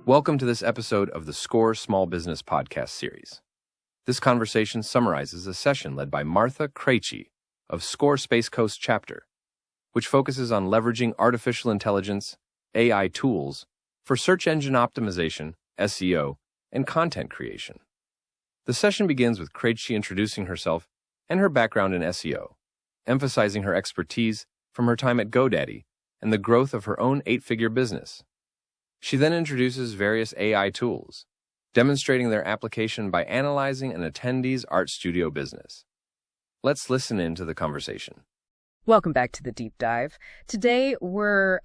Welcome to this episode of the SCORE Small Business Podcast series. This conversation summarizes a session led by Martha Krejci of SCORE Space Coast chapter, which focuses on leveraging artificial intelligence, AI tools, for search engine optimization, SEO, and content creation. The session begins with Krejci introducing herself and her background in SEO, emphasizing her expertise from her time at GoDaddy and the growth of her own 8-figure business. She then introduces various AI tools, demonstrating their application by analyzing an attendee's art studio business. Let's listen in to the conversation. Welcome back to the deep dive. Today, we're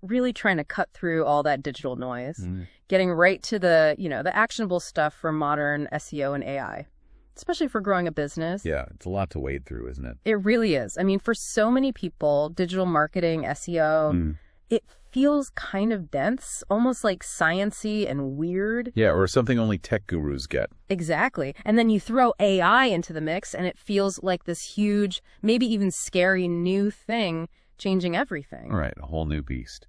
really trying to cut through all that digital noise, getting right to the actionable stuff for modern SEO and AI, especially for growing a business. Yeah, it's a lot to wade through, isn't it? It really is. I mean, for so many people, digital marketing, SEO, it feels kind of dense, almost like sciencey and weird. Yeah, or something only tech gurus get. Exactly. And then you throw AI into the mix and it feels like this huge, maybe even scary new thing changing everything. All right, a whole new beast.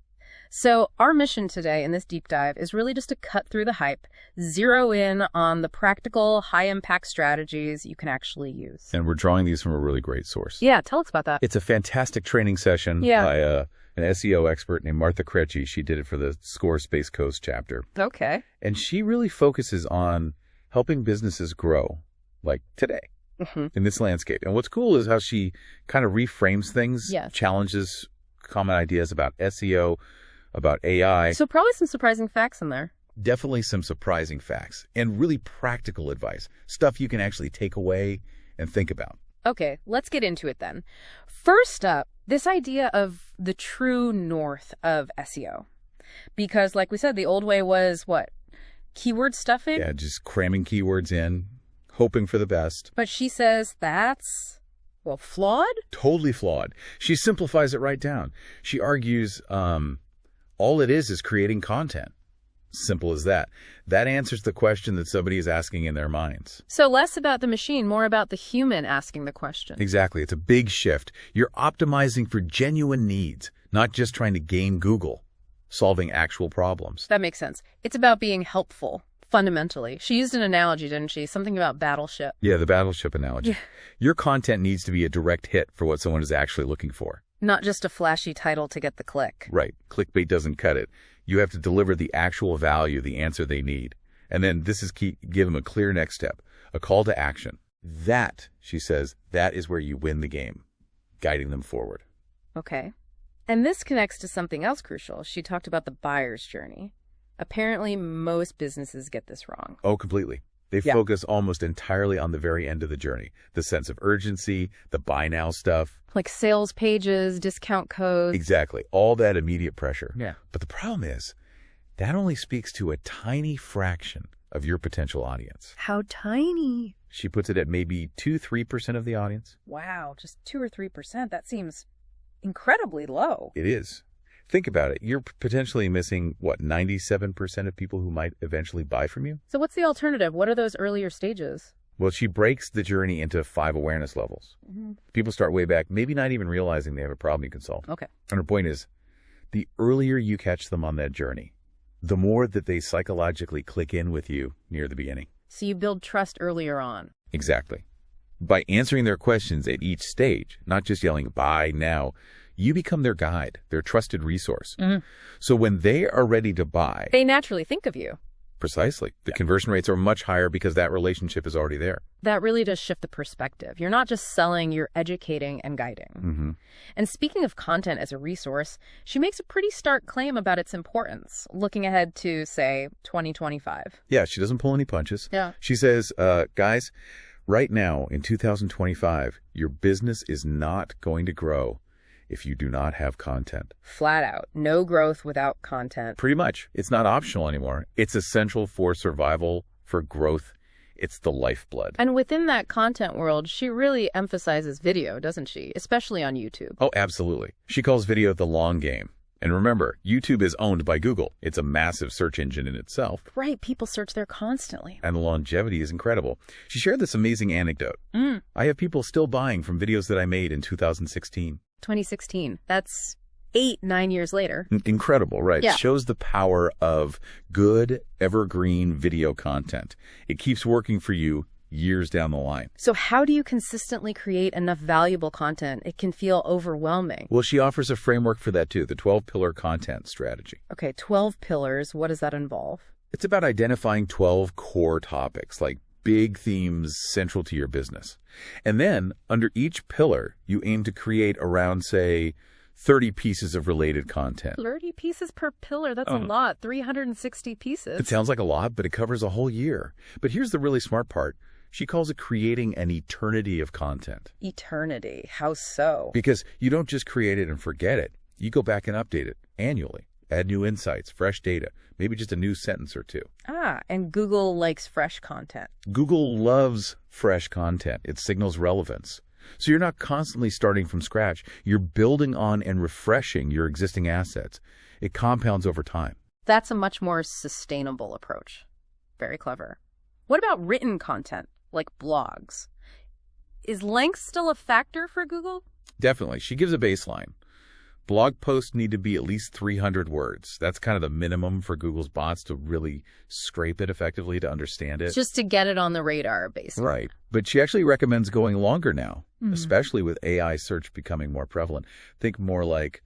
So our mission today in this deep dive is really just to cut through the hype, zero in on the practical, high-impact strategies you can actually use. And we're drawing these from a really great source. Yeah, tell us about that. It's a fantastic training session by an SEO expert named Martha Krejci. She did it for the SCORE Space Coast chapter. Okay. And she really focuses on helping businesses grow, like today, in this landscape. And what's cool is how she kind of reframes things, challenges common ideas about SEO, about AI. So probably some surprising facts in there. Definitely some surprising facts and really practical advice, stuff you can actually take away and think about. Okay, let's get into it then. First up, this idea of the true north of SEO. Because like we said, the old way was what? Keyword stuffing? Yeah, just cramming keywords in, hoping for the best. But she says that's, well, flawed? Totally flawed. She simplifies it right down. She argues all it is creating content. Simple as that. That answers the question that somebody is asking in their minds. So less about the machine, more about the human asking the question. Exactly. It's a big shift. You're optimizing for genuine needs, not just trying to game Google, solving actual problems. That makes sense. It's about being helpful, fundamentally. She used an analogy, didn't she? Something about battleship. Yeah, the battleship analogy. Your content needs to be a direct hit for what someone is actually looking for. Not just a flashy title to get the click. Right. Clickbait doesn't cut it. You have to deliver the actual value, the answer they need. And then this is key, give them a clear next step, a call to action. That, she says, that is where you win the game, guiding them forward. Okay. And this connects to something else crucial. She talked about the buyer's journey. Apparently, most businesses get this wrong. Oh, completely. They focus almost entirely on the very end of the journey, the sense of urgency, the buy now stuff. Like sales pages, discount codes. Exactly. All that immediate pressure. Yeah. But the problem is, that only speaks to a tiny fraction of your potential audience. How tiny? She puts it at maybe 2-3% of the audience. Wow, just 2 or 3%. That seems incredibly low. It is. Think about it. You're potentially missing, 97% of people who might eventually buy from you? So what's the alternative? What are those earlier stages? Well, she breaks the journey into 5 awareness levels. People start way back, maybe not even realizing they have a problem you can solve. Okay. And her point is, the earlier you catch them on that journey, the more that they psychologically click in with you near the beginning. So you build trust earlier on. Exactly. By answering their questions at each stage, not just yelling, buy now, you become their guide, their trusted resource. So when they are ready to buy... They naturally think of you. Precisely. The conversion rates are much higher because that relationship is already there. That really does shift the perspective. You're not just selling, you're educating and guiding. And speaking of content as a resource, she makes a pretty stark claim about its importance, looking ahead to, say, 2025. Yeah, she doesn't pull any punches. Yeah. She says, guys, right now in 2025, your business is not going to grow if you do not have content. Flat out. No growth without content. Pretty much. It's not optional anymore. It's essential for survival, for growth. It's the lifeblood. And within that content world, she really emphasizes video, doesn't she? Especially on YouTube. Oh, absolutely. She calls video the long game. And remember, YouTube is owned by Google. It's a massive search engine in itself. Right. People search there constantly. And the longevity is incredible. She shared this amazing anecdote. I have people still buying from videos that I made in 2016. 2016. That's 9 years later. Incredible, right? Yeah. Shows the power of good, evergreen video content. It keeps working for you years down the line. So how do you consistently create enough valuable content? It can feel overwhelming. Well, she offers a framework for that too, the 12-pillar content strategy. Okay, 12 pillars. What does that involve? It's about identifying 12 core topics, like big themes central to your business. And then, under each pillar, you aim to create around, say, 30 pieces of related content. 30 pieces per pillar. That's a lot. 360 pieces. It sounds like a lot, but it covers a whole year. But here's the really smart part. She calls it creating an eternity of content. Eternity. How so? Because you don't just create it and forget it. You go back and update it annually. Add new insights, fresh data, maybe just a new sentence or two. And Google likes fresh content. Google loves fresh content. It signals relevance. So you're not constantly starting from scratch. You're building on and refreshing your existing assets. It compounds over time. That's a much more sustainable approach. Very clever. What about written content, like blogs? Is length still a factor for Google? Definitely. She gives a baseline. Blog posts need to be at least 300 words. That's kind of the minimum for Google's bots to really scrape it effectively, to understand it. Just to get it on the radar, basically. Right. But she actually recommends going longer now, especially with AI search becoming more prevalent. Think more like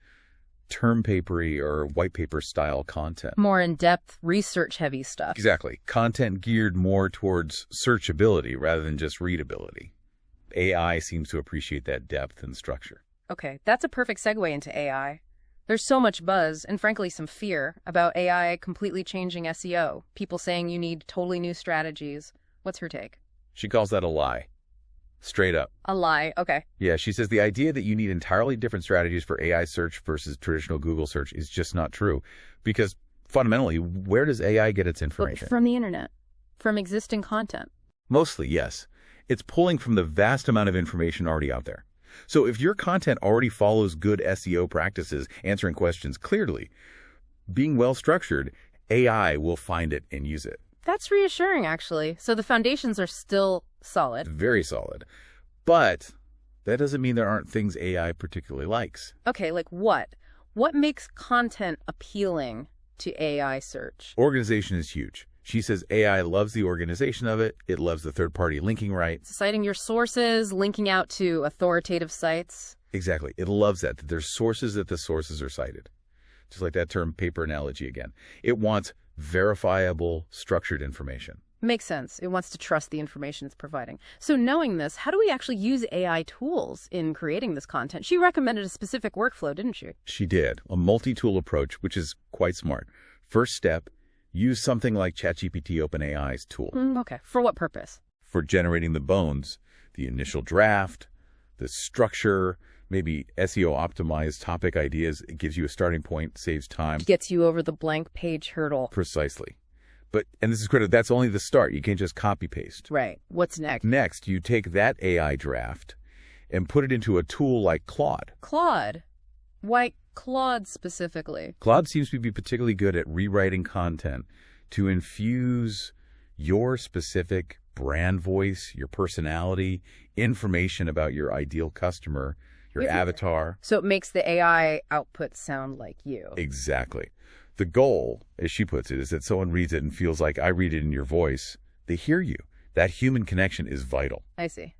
term papery or white paper style content. More in-depth, research-heavy stuff. Exactly. Content geared more towards searchability rather than just readability. AI seems to appreciate that depth and structure. Okay, that's a perfect segue into AI. There's so much buzz, and frankly some fear, about AI completely changing SEO. People saying you need totally new strategies. What's her take? She calls that a lie. Straight up. A lie, okay. Yeah, she says the idea that you need entirely different strategies for AI search versus traditional Google search is just not true. Because fundamentally, where does AI get its information? From the internet. From existing content. Mostly, yes. It's pulling from the vast amount of information already out there. So if your content already follows good SEO practices, answering questions clearly, being well-structured, AI will find it and use it. That's reassuring, actually. So the foundations are still solid. Very solid. But that doesn't mean there aren't things AI particularly likes. Okay, like what? What makes content appealing to AI search? Organization is huge. She says AI loves the organization of it. It loves the third-party linking rights. Citing your sources, linking out to authoritative sites. Exactly. It loves that there's sources that the sources are cited. Just like that term paper analogy again. It wants verifiable, structured information. Makes sense. It wants to trust the information it's providing. So knowing this, how do we actually use AI tools in creating this content? She recommended a specific workflow, didn't she? She did. A multi-tool approach, which is quite smart. First step, use something like ChatGPT OpenAI's tool. Okay. For what purpose? For generating the bones, the initial draft, the structure, maybe SEO-optimized topic ideas. It gives you a starting point, saves time. Gets you over the blank page hurdle. Precisely. But, and this is critical, that's only the start. You can't just copy-paste. Right. What's next? Next, you take that AI draft and put it into a tool like Claude. Claude? Why Claude specifically? Claude seems to be particularly good at rewriting content to infuse your specific brand voice, your personality, information about your ideal customer, your avatar. So it makes the AI output sound like you. Exactly. The goal, as she puts it, is that someone reads it and feels like I read it in your voice. They hear you. That human connection is vital. I see.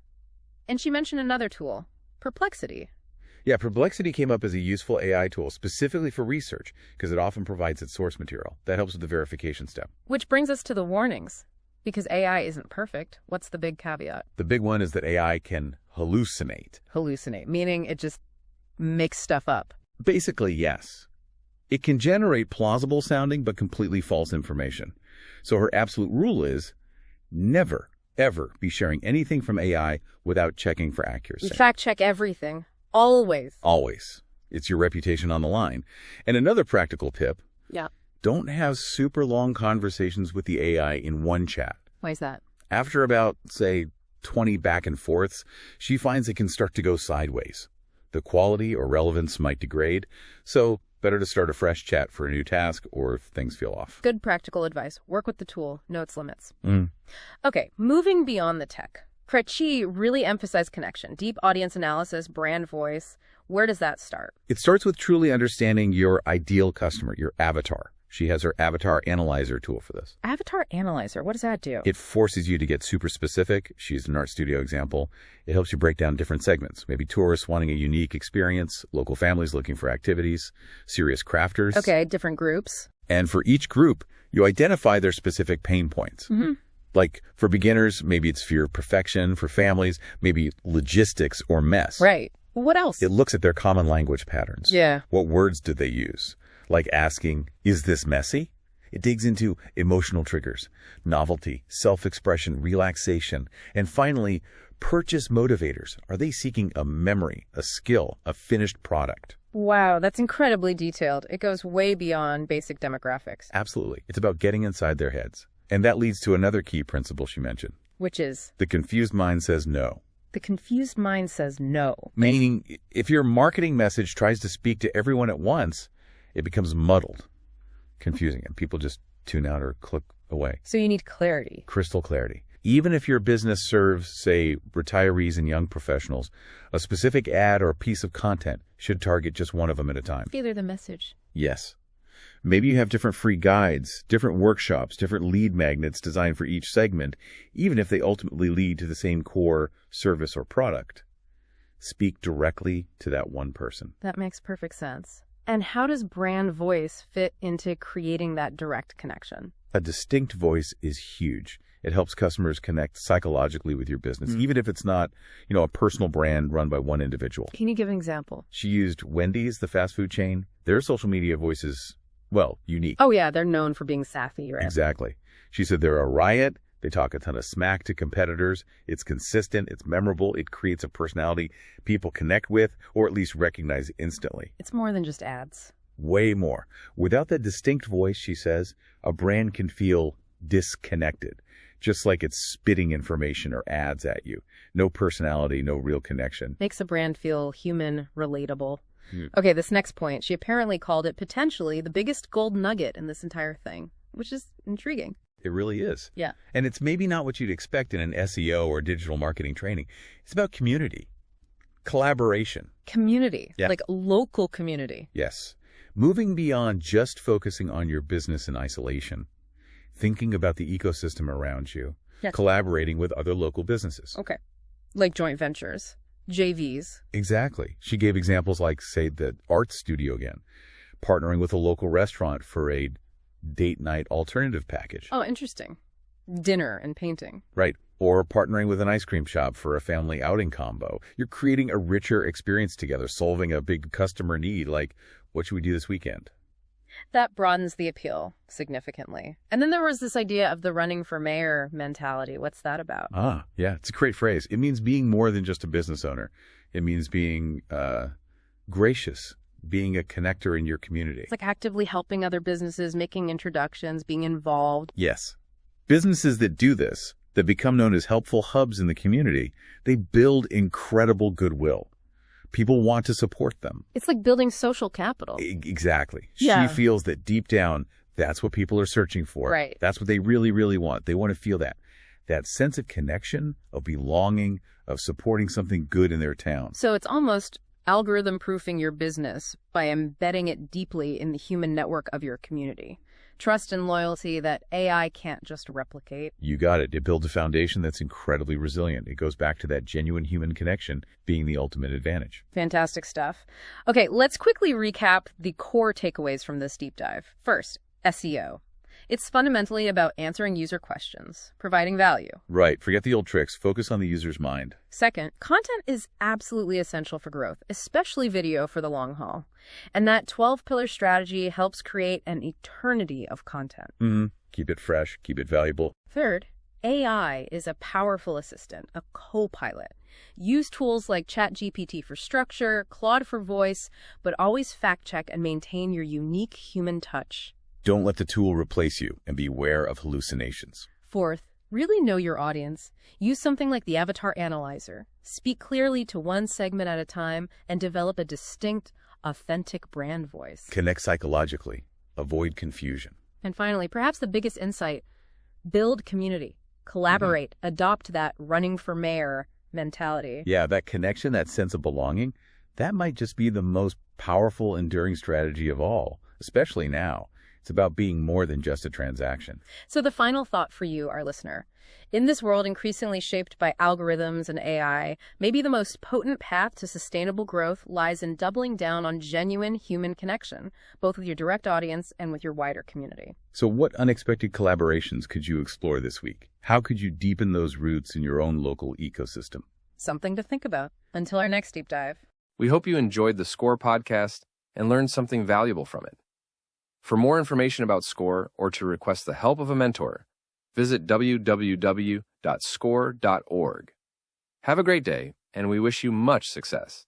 And she mentioned another tool, Perplexity. Yeah, Perplexity came up as a useful AI tool specifically for research because it often provides its source material. That helps with the verification step. Which brings us to the warnings. Because AI isn't perfect, what's the big caveat? The big one is that AI can hallucinate. Hallucinate, meaning it just makes stuff up. Basically, yes. It can generate plausible sounding but completely false information. So her absolute rule is never, ever be sharing anything from AI without checking for accuracy. Fact check everything. Always. Always. It's your reputation on the line. And another practical tip. Yeah. Don't have super long conversations with the AI in one chat. Why is that? After about, say, 20 back and forths, she finds it can start to go sideways. The quality or relevance might degrade. So better to start a fresh chat for a new task or if things feel off. Good practical advice. Work with the tool. Know its limits. Okay, moving beyond the tech. Krejci really emphasized connection, deep audience analysis, brand voice. Where does that start? It starts with truly understanding your ideal customer, your avatar. She has her avatar analyzer tool for this. Avatar analyzer, what does that do? It forces you to get super specific. She used an art studio example. It helps you break down different segments. Maybe tourists wanting a unique experience, local families looking for activities, serious crafters. Okay, different groups. And for each group, you identify their specific pain points. Like for beginners, maybe it's fear of perfection. For families, maybe logistics or mess. Right. What else? It looks at their common language patterns. Yeah. What words do they use? Like asking, is this messy? It digs into emotional triggers, novelty, self-expression, relaxation, and finally, purchase motivators. Are they seeking a memory, a skill, a finished product? Wow, that's incredibly detailed. It goes way beyond basic demographics. Absolutely. It's about getting inside their heads. And that leads to another key principle she mentioned. Which is? The confused mind says no. The confused mind says no. Meaning, if your marketing message tries to speak to everyone at once, it becomes muddled, confusing, and people just tune out or click away. So you need clarity. Crystal clarity. Even if your business serves, say, retirees and young professionals, a specific ad or piece of content should target just one of them at a time. Tailor the message. Yes. Maybe you have different free guides, different workshops, different lead magnets designed for each segment, even if they ultimately lead to the same core service or product. Speak directly to that one person. That makes perfect sense. And how does brand voice fit into creating that direct connection? A distinct voice is huge. It helps customers connect psychologically with your business, even if it's not, a personal brand run by one individual. Can you give an example? She used Wendy's, the fast food chain. Their social media voice is, unique. Oh, yeah, they're known for being sassy, right? Exactly. She said they're a riot. They talk a ton of smack to competitors. It's consistent. It's memorable. It creates a personality people connect with or at least recognize instantly. It's more than just ads. Way more. Without that distinct voice, she says, a brand can feel disconnected, just like it's spitting information or ads at you. No personality, no real connection. Makes a brand feel human, relatable. Okay, this next point, she apparently called it potentially the biggest gold nugget in this entire thing, which is intriguing. It really is. Yeah. And it's maybe not what you'd expect in an SEO or digital marketing training. It's about community, collaboration. Community, yeah. Like local community. Yes. Moving beyond just focusing on your business in isolation, thinking about the ecosystem around you, yes. Collaborating with other local businesses. Okay. Like joint ventures, JVs. Exactly. She gave examples like, say, the art studio again, partnering with a local restaurant for a date night alternative package. Oh, interesting. Dinner and painting. Right. Or partnering with an ice cream shop for a family outing combo. You're creating a richer experience together, solving a big customer need like, what should we do this weekend? That broadens the appeal significantly. And then there was this idea of the running for mayor mentality. What's that about? Yeah, it's a great phrase. It means being more than just a business owner. It means being gracious, being a connector in your community. It's like actively helping other businesses, making introductions, being involved. Yes. Businesses that do this, that become known as helpful hubs in the community, they build incredible goodwill. People want to support them. It's like building social capital. Exactly. Yeah. She feels that deep down, that's what people are searching for. Right. That's what they really, really want. They want to feel that sense of connection, of belonging, of supporting something good in their town. So it's almost algorithm proofing your business by embedding it deeply in the human network of your community. Trust and loyalty that AI can't just replicate. You got it. It builds a foundation that's incredibly resilient. It goes back to that genuine human connection being the ultimate advantage. Fantastic stuff. Okay, let's quickly recap the core takeaways from this deep dive. First, SEO. It's fundamentally about answering user questions, providing value. Right. Forget the old tricks. Focus on the user's mind. Second, content is absolutely essential for growth, especially video for the long haul. And that 12-pillar strategy helps create an eternity of content. Keep it fresh. Keep it valuable. Third, AI is a powerful assistant, a co-pilot. Use tools like ChatGPT for structure, Claude for voice, but always fact-check and maintain your unique human touch. Don't let the tool replace you and beware of hallucinations. Fourth, really know your audience. Use something like the Avatar Analyzer. Speak clearly to one segment at a time and develop a distinct, authentic brand voice. Connect psychologically. Avoid confusion. And finally, perhaps the biggest insight, build community. Collaborate. Adopt that running for mayor mentality. Yeah, that connection, that sense of belonging, that might just be the most powerful, enduring strategy of all, especially now. It's about being more than just a transaction. So the final thought for you, our listener. In this world increasingly shaped by algorithms and AI, maybe the most potent path to sustainable growth lies in doubling down on genuine human connection, both with your direct audience and with your wider community. So what unexpected collaborations could you explore this week? How could you deepen those roots in your own local ecosystem? Something to think about. Until our next deep dive. We hope you enjoyed the SCORE podcast and learned something valuable from it. For more information about SCORE or to request the help of a mentor, visit www.score.org. Have a great day, and we wish you much success.